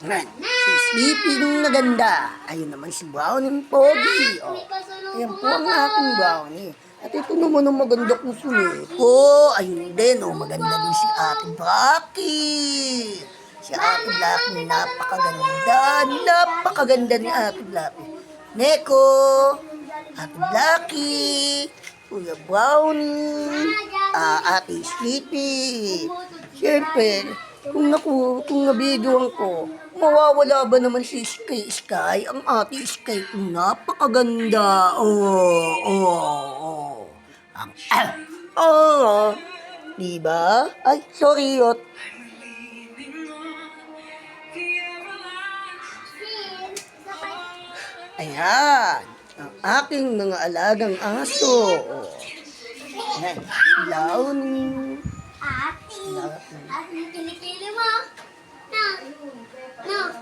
Yan. Si Sleeping na ganda. Ayun naman si Brownie Pogi. O. Ayan po ang aking Brownie. At ito naman ang maganda kong sumiko. Ayun din, maganda din si Ate Blackie. Si Ate Blackie, napakaganda. Napakaganda ni Ate Blackie. Neko, Ate Blackie, Kuya Brownie, Ate Sleepy. Siyempre, kung nabidyoan ko, mawawala ba naman si Sky Sky? Ang ate Sky ko napakaganda. Oh. Ang, diba? Ay, sorry, Yot. Ayan, ang aking mga alagang aso. Ayan, Brownie. Ate, kilikili mo. No. Loot.